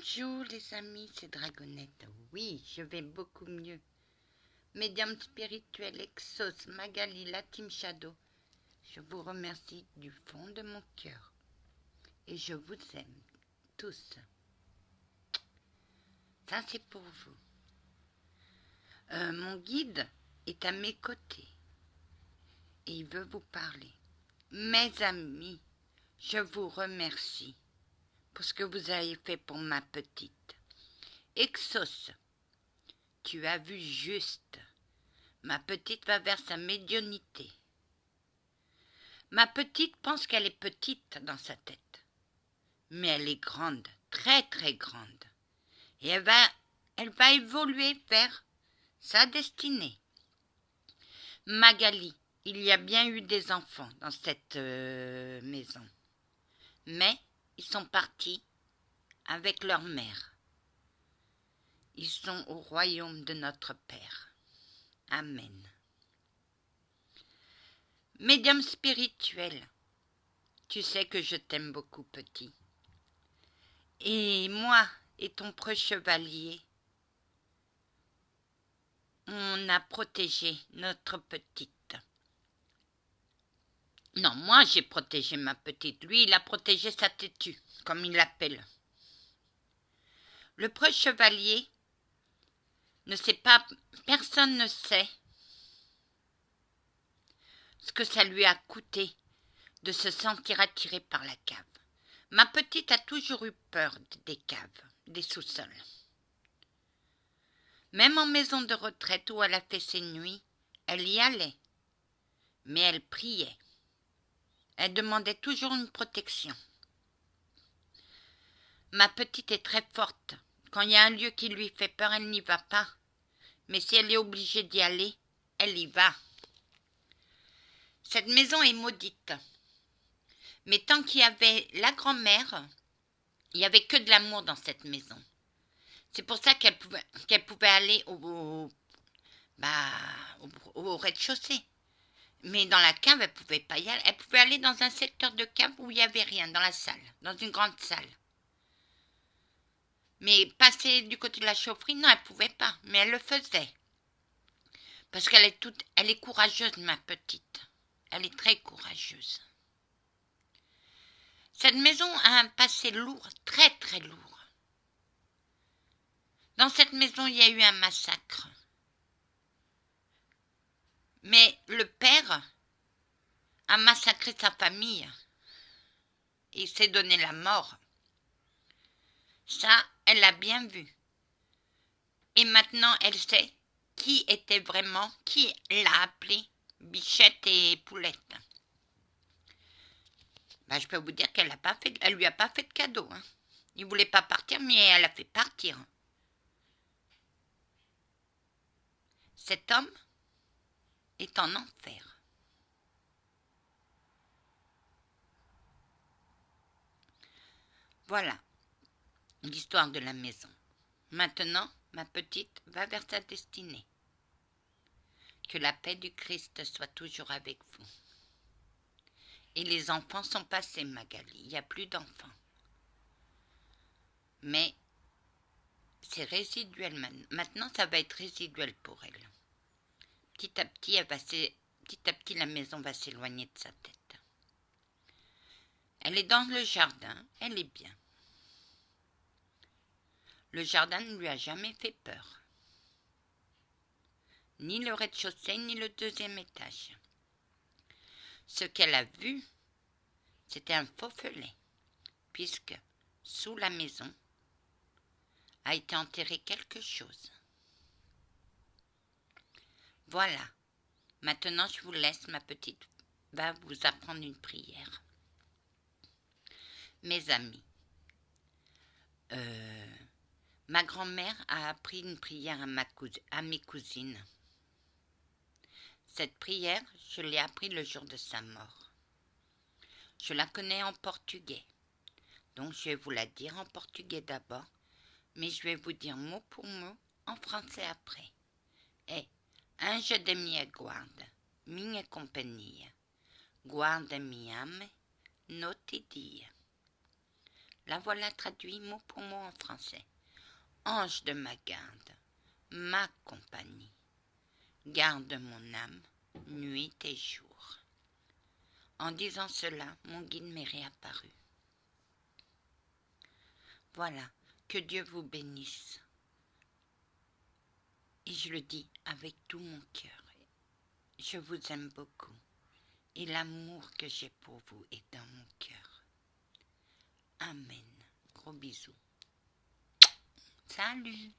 Bonjour les amis, c'est Dragonette. Oui, je vais beaucoup mieux. Médium spirituel, Exos, Magali, la Team Shadow, je vous remercie du fond de mon cœur. Et je vous aime tous. Ça c'est pour vous. Mon guide est à mes côtés. Et il veut vous parler. Mes amis, je vous remercie pour ce que vous avez fait pour ma petite. Exos, tu as vu juste. Ma petite va vers sa médiumnité. Ma petite pense qu'elle est petite dans sa tête. Mais elle est grande, très très grande. Et elle va évoluer vers sa destinée. Magali, il y a bien eu des enfants dans cette maison. Mais ils sont partis avec leur mère. Ils sont au royaume de notre Père. Amen. Médium spirituel, tu sais que je t'aime beaucoup, petit. Et moi et ton preux chevalier, on a protégé notre petite. Non, moi j'ai protégé ma petite. Lui, il a protégé sa têtue, comme il l'appelle. Le preux chevalier ne sait pas, personne ne sait ce que ça lui a coûté de se sentir attiré par la cave. Ma petite a toujours eu peur des caves, des sous-sols. Même en maison de retraite où elle a fait ses nuits, elle y allait. Mais elle priait. Elle demandait toujours une protection. Ma petite est très forte. Quand il y a un lieu qui lui fait peur, elle n'y va pas. Mais si elle est obligée d'y aller, elle y va. Cette maison est maudite. Mais tant qu'il y avait la grand-mère, il n'y avait que de l'amour dans cette maison. C'est pour ça qu'elle pouvait aller au rez-de-chaussée. Mais dans la cave, elle ne pouvait pas y aller. Elle pouvait aller dans un secteur de cave où il n'y avait rien, dans la salle, dans une grande salle. Mais passer du côté de la chaufferie, non, elle ne pouvait pas. Mais elle le faisait. Parce qu'elle est courageuse, ma petite. Elle est très courageuse. Cette maison a un passé lourd, très très lourd. Dans cette maison, il y a eu un massacre. Mais le père a massacré sa famille. Il s'est donné la mort. Ça, elle l'a bien vu. Et maintenant, elle sait qui était vraiment, qui l'a appelé Bichette et Poulette. Je peux vous dire qu'elle lui a pas fait de cadeau. Hein. Il ne voulait pas partir, mais elle a fait partir. Cet homme est en enfer. Voilà l'histoire de la maison. Maintenant, ma petite va vers sa destinée. Que la paix du Christ soit toujours avec vous. Et les enfants sont passés, Magali. Il n'y a plus d'enfants. Mais c'est résiduel. Maintenant, ça va être résiduel pour elle. Petit à petit, la maison va s'éloigner de sa tête. Elle est dans le jardin. Elle est bien. Le jardin ne lui a jamais fait peur. Ni le rez-de-chaussée, ni le deuxième étage. Ce qu'elle a vu, c'était un faux felet, puisque sous la maison a été enterré quelque chose. Voilà. Maintenant, je vous laisse, ma petite va vous apprendre une prière. Mes amis, ma grand-mère a appris une prière à mes cousines. Cette prière, je l'ai appris le jour de sa mort. Je la connais en portugais. Donc, je vais vous la dire en portugais d'abord, mais je vais vous dire mot pour mot en français après. Anjo da minha guarda, minha companhia, guarda minha ame, noite e dia. La voilà traduit mot pour mot en français. Ange de ma garde, ma compagnie, garde mon âme, nuit et jour. En disant cela, mon guide m'est réapparu. Voilà, que Dieu vous bénisse. Et je le dis avec tout mon cœur. Je vous aime beaucoup. Et l'amour que j'ai pour vous est dans mon cœur. Amen. Gros bisous. Salut.